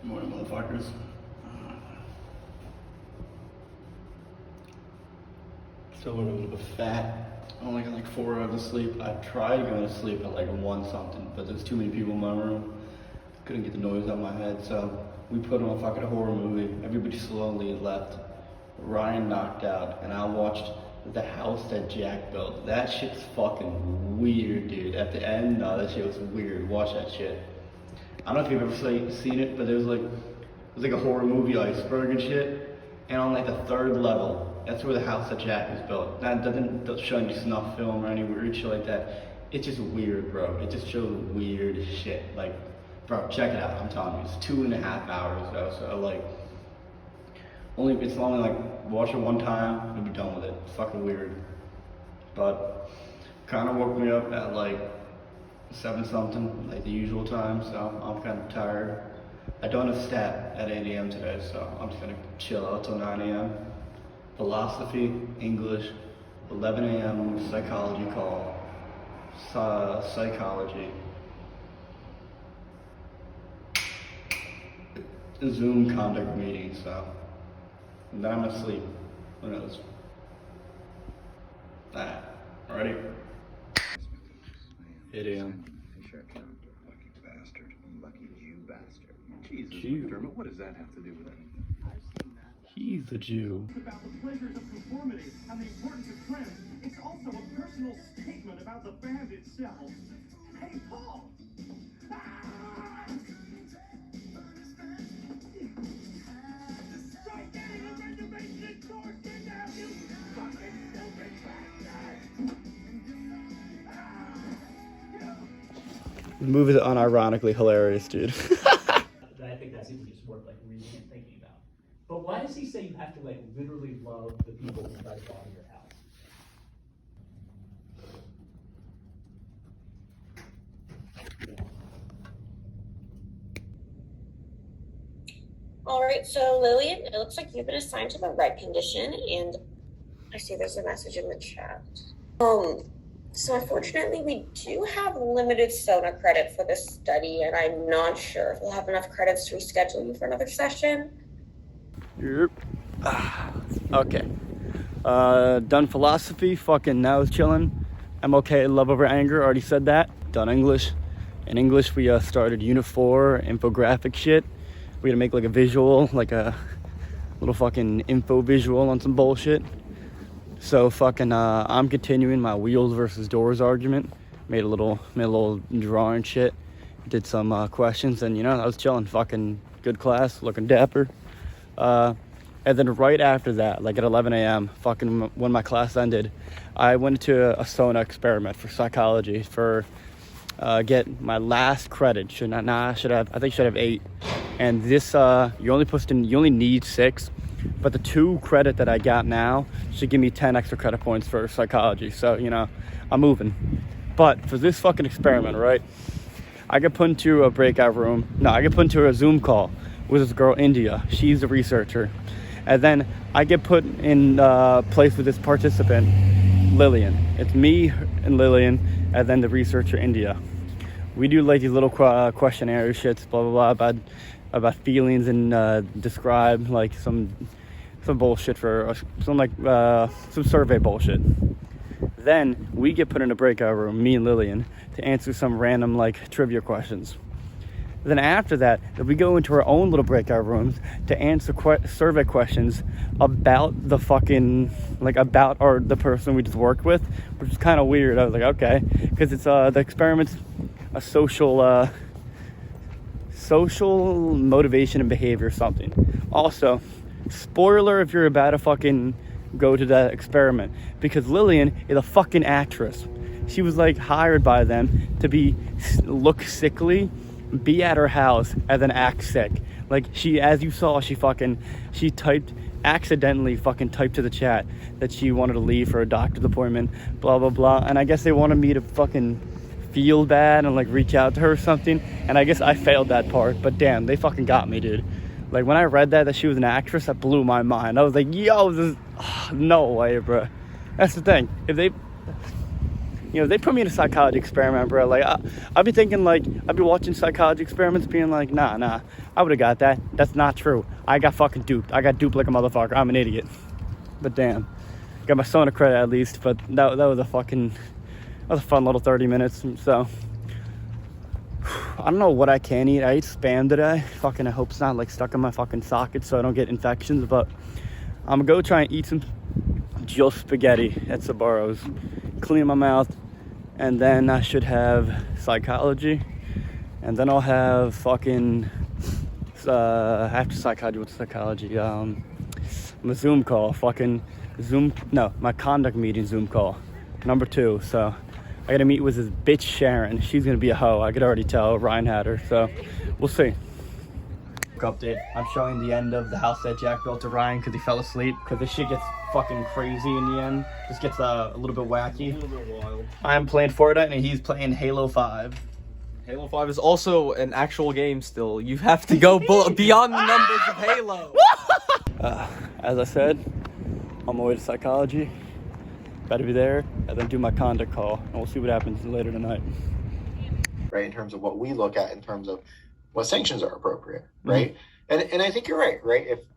Morning, motherfuckers. Still a little bit fat. I only got like 4 hours of sleep. I tried going to sleep at like 1 something, but there's too many people in my room. Couldn't get the noise out of my head, so we put on a fucking horror movie. Everybody slowly left. Ryan knocked out, and I watched The House That Jack Built. That shit's fucking weird, dude. At the end, no, that shit was weird. Watch that shit. I don't know if you've ever seen it, but there's like a horror movie iceberg and shit. And on like the 3rd level, that's where The House That Jack was built. That doesn't show any snuff film or any weird shit like that. It's just weird, bro. It just shows weird shit. Like, bro, check it out. I'm telling you, it's 2.5 hours though. So like, it's only like watch it one time and be done with it. It's fucking weird. But kind of woke me up at like 7 something, like the usual time. So I'm kind of tired. I don't have stat at 8 a.m. today, so I'm just gonna chill out till 9 a.m. Philosophy, English, 11 a.m. psychology call, psychology. Zoom conduct meeting, so. And then I'm asleep. Who knows? Alright, ready? 8 a.m. Lucky bastard. Lucky Jew bastard. Jesus, Jew. Dermot, what does that have to do with it? He's a Jew. It's about the pleasures of conformity and the importance of trends. It's also a personal statement about the band itself. Hey, Paul! Ah! Start getting a reservation at Thornton now, you fucking stupid bastard! The movies are unironically hilarious, dude. I think that's even just worth like reading and thinking about. But why does he say you have to like literally love the people who try to bomb your house? All right, so Lillian, it looks like you've been assigned to the red condition, and I see there's a message in the chat. So unfortunately, we do have limited Sona credit for this study, and I'm not sure if we'll have enough credits to reschedule you for another session. Yep. Okay. Done philosophy, fucking now is chilling. I'm okay, love over anger, already said that. Done English. In English, we started Unit 4, infographic shit. We had to make like a visual, like a little fucking info visual on some bullshit. So fucking, I'm continuing my wheels versus doors argument. Made a little drawing shit. Did some questions, and I was chilling. Fucking good class, looking dapper. And then right after that, like at 11 a.m., fucking when my class ended, I went to a Sona experiment for psychology for get my last credit. I should have 8. And this, you only need 6. But the 2 credit that I got now should give me 10 extra credit points for psychology. So, I'm moving. But for this fucking experiment, right? I get put into a breakout room. No, I get put into a Zoom call with this girl, India. She's a researcher. And then I get put in place with this participant, Lillian. It's me and Lillian, and then the researcher, India. We do like these little questionnaire shits, blah, blah, blah, about feelings, and describe like some bullshit for some survey bullshit. Then we get put in a breakout room, me and Lillian, to answer some random like trivia questions. Then after that, we go into our own little breakout rooms to answer survey questions about the fucking about the person we just worked with, which is kind of weird. I was like, okay, because it's the experiment's a social motivation and behavior something. Also, spoiler if you're about to fucking go to that experiment, because Lillian is a fucking actress. She was like hired by them to look sickly, be at her house, and then act sick. Like she, as you saw, she accidentally typed to the chat that she wanted to leave for a doctor's appointment, blah blah blah. And I guess they wanted me to fucking feel bad and like reach out to her or something, and I guess I failed that part. But damn, they fucking got me, dude. Like when I read that she was an actress, that blew my mind. I was like, yo, no way, bro. That's the thing. you know, they put me in a psychology experiment, bro. Like, I'd be thinking, like, I'd be watching psychology experiments being like, nah, I would have got that. That's not true. I got fucking duped. I got duped like a motherfucker. I'm an idiot. But damn. Got my Sona credit at least, but that was a fun little 30 minutes, so. I don't know what I can eat. I ate Spam today. Fucking, I hope it's not, like, stuck in my fucking socket so I don't get infections, but I'm gonna go try and eat some just spaghetti at Sbarro's. Clean my mouth, and then I should have psychology, and then I'll have fucking after psychology. What's psychology? My Zoom call, my conduct meeting Zoom call, number 2. So I gotta meet with this bitch Sharon. She's gonna be a hoe. I could already tell. Ryan had her, so we'll see. Update. I'm showing the end of the house that Jack built to Ryan because he fell asleep. Because this shit gets fucking crazy in the end. This gets a little bit wacky. A little bit wild. I'm playing Fortnite and he's playing Halo 5. Halo 5 is also an actual game still. You have to go beyond the numbers of Halo. As I said, on my way to psychology. Got to be there and then do my conduct call. And we'll see what happens later tonight. Right, in terms of what we look at in terms of what sanctions are appropriate, right? And I think you're right?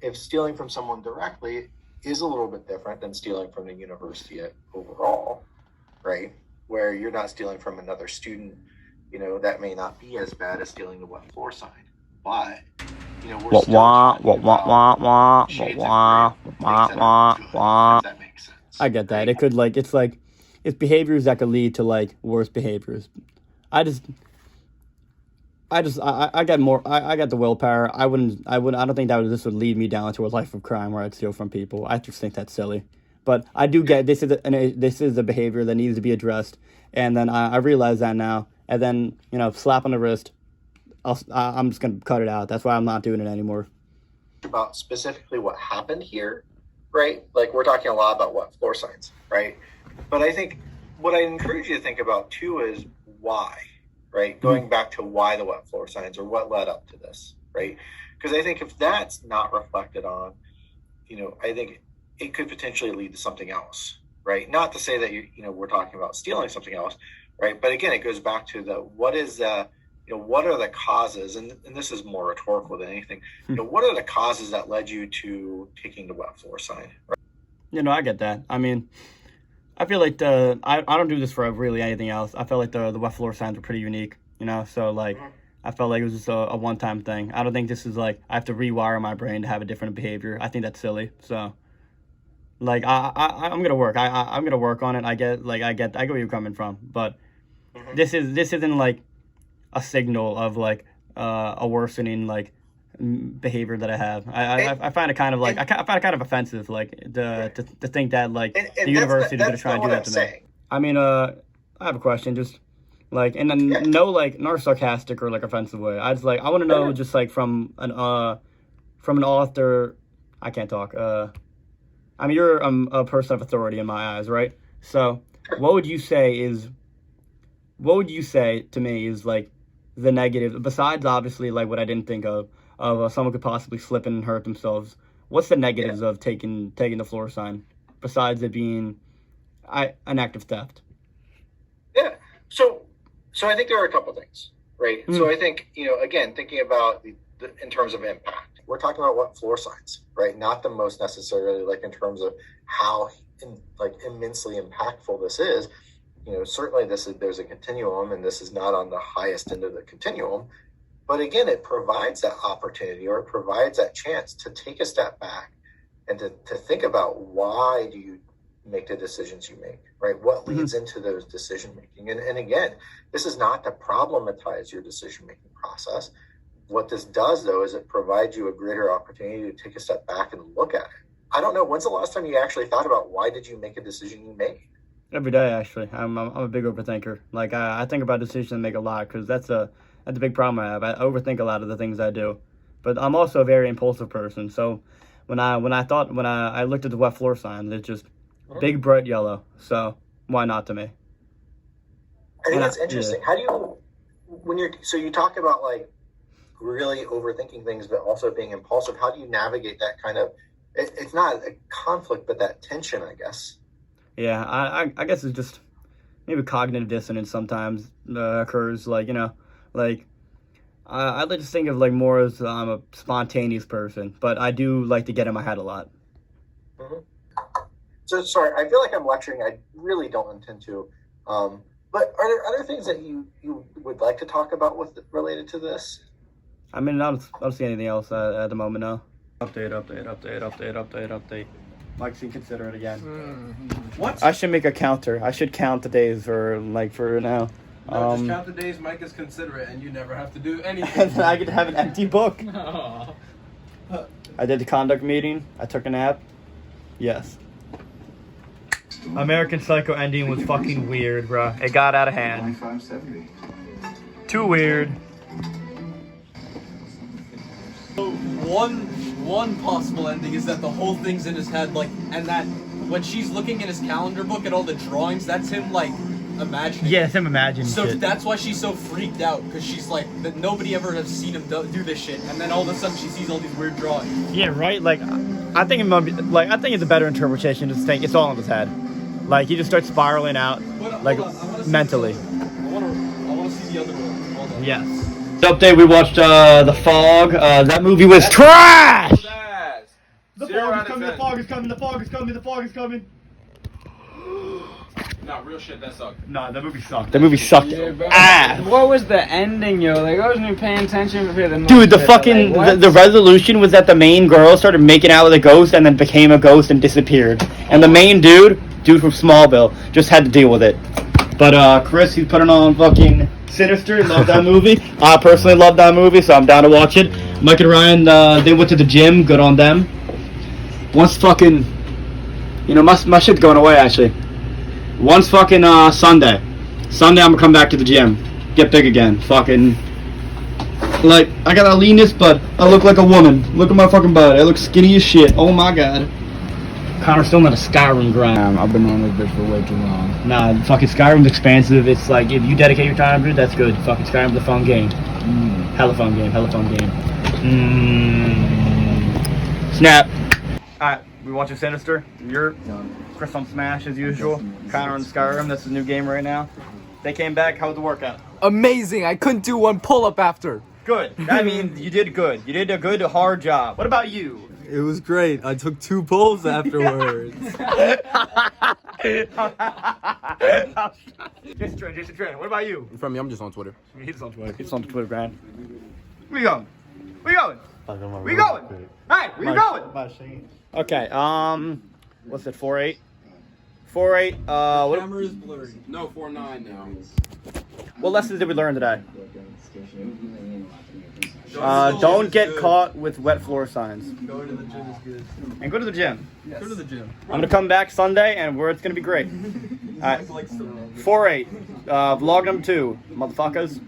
If stealing from someone directly is a little bit different than stealing from the university overall, right? Where you're not stealing from another student, you know, that may not be as bad as stealing the wet floor sign. But, you know, we're still talking about shades of gray, things that aren't good, if that makes sense. I get that. It could, like, it's behaviors that could lead to, like, worse behaviors. I got the willpower. I don't think this would lead me down to a life of crime where I'd steal from people. I just think that's silly. But I do get this is a behavior that needs to be addressed, and then I realize that now. And then, you know, slap on the wrist. I'm just gonna cut it out. That's why I'm not doing it anymore. About specifically what happened here, right? Like, we're talking a lot about wet floor signs, right? But I think what I encourage you to think about too is why. Right? Going back to why the wet floor signs or what led up to this, right? Because I think if that's not reflected on, you know, I think it could potentially lead to something else, right? Not to say that, you know, we're talking about stealing something else, right? But again, it goes back to what are the causes, and this is more rhetorical than anything, you know, what are the causes that led you to taking the wet floor sign, right? You know, I get that. I mean, I feel like I don't do this for really anything else. I felt like the wet floor signs were pretty unique, you know? So, like, I felt like it was just a one-time thing. I don't think this is, like, I have to rewire my brain to have a different behavior. I think that's silly. So, like, I'm going to work. I'm going to work on it. I get where you're coming from. But this isn't, like, a signal of, like, a worsening, like, behavior that I have. I find it kind of like, I find it kind of offensive, like, to think that, like, the university is going to try and do that to me. I mean, I have a question, just, like, in no, like, not sarcastic or, like, offensive way. I want to know, just, like, from an author, I can't talk, I mean, you're a person of authority in my eyes, right? So, what would you say to me is, like, the negative, besides, obviously, like, what I didn't think of someone could possibly slip and hurt themselves. What's the negatives of taking the floor sign, besides it being an act of theft? Yeah. So I think there are a couple things, right? So I think, you know, again, thinking about in terms of impact, we're talking about what floor signs, right? Not the most necessarily, like, in terms of how immensely impactful this is. You know, certainly there's a continuum, and this is not on the highest end of the continuum. But again, it provides that opportunity, or it provides that chance to take a step back and to think about, why do you make the decisions you make, right? What leads into those decision making? And again, this is not to problematize your decision making process. What this does, though, is it provides you a greater opportunity to take a step back and look at it. I don't know, when's the last time you actually thought about, why did you make a decision you made? Every day, actually. I'm a big overthinker. Like, I think about decisions and make a lot, because that's a big problem I have. I overthink a lot of the things I do. But I'm also a very impulsive person. So when I looked at the wet floor sign, it's just big bright yellow. So why not to me? I think that's interesting. How do you, you talk about, like, really overthinking things, but also being impulsive. How do you navigate that kind of, it's not a conflict, but that tension, I guess? Yeah, I guess it's just, maybe cognitive dissonance sometimes occurs. Like, you know, like I like to think of like more as I'm a spontaneous person, but I do like to get in my head a lot. Mhm. So sorry, I feel like I'm lecturing. I really don't intend to. But are there other things that you would like to talk about with related to this? I mean, I don't see anything else at the moment, no. Update. Mike should consider it again. What? I should make a counter. I should count the days for now. No, just count the days Mike is considerate, and you never have to do And anything. then I could have an empty book. I did the conduct meeting. I took a nap. Yes. American Psycho ending was fucking weird, bro. It got out of hand. Too weird. One possible ending is that the whole thing's in his head, like, and that when she's looking in his calendar book at all the drawings, that's him, like, imagining. Yeah, it's him imagining So shit. that's why she's so freaked out, because she's like, that nobody ever has seen him do this shit, and then all of a sudden she sees all these weird drawings. Yeah, right? Like, I think it might be, like, I think it's a better interpretation to think it's all in his head. Like, he just starts spiraling out, But, like, hold on, I wanna see mentally. I wanna see the other one. Hold on. Yes. Update, we watched The Fog. That movie was trash! The fog is coming. Nah, real shit, that sucked. Nah, that movie sucked. That movie sucked ass. What was the ending, yo? Like, I wasn't even paying attention for the Dude, the fucking, the resolution was that the main girl started making out with a ghost and then became a ghost and disappeared. And the main dude from Smallville, just had to deal with it. But, Chris, he's putting on fucking Sinister. Love that movie. I personally love that movie, so I'm down to watch it. Mike and Ryan, they went to the gym. Good on them. Once fucking, you know, my shit's going away, actually. Once fucking, Sunday, I'm gonna come back to the gym. Get big again. Fucking, like, I got a leanness, but I look like a woman. Look at my fucking body. I look skinny as shit. Oh my god. Connor's still not a Skyrim grind. I've been on this bitch for way too long. Nah, fucking Skyrim's expansive. It's like, if you dedicate your time to it, that's good. Fucking Skyrim's a fun game. Hella fun game. Snap. Alright, we watching Sinister. You're Chris on Smash as usual. Connor on Skyrim. That's the new game right now. They came back. How was the workout? Amazing! I couldn't do one pull-up after. Good. I mean, you did good. You did a good, hard job. What about you? It was great. I took 2 pulls afterwards. Jason Trent. What about you? From me, I'm just on Twitter. He's on Twitter. He's on Twitter, Brian. Where you going? Where you going? Where you going? Hey, where you going? Okay, what's it, 4.8? 4.8, what Camera is blurry. No, 4.9 now. what lessons did we learn today? Don't get caught with wet floor signs. Going to the gym is good. And go to the gym. Yes. Go to the gym. I'm gonna come back Sunday and it's gonna be great. Alright, 4.8, vlog number 2, motherfuckers.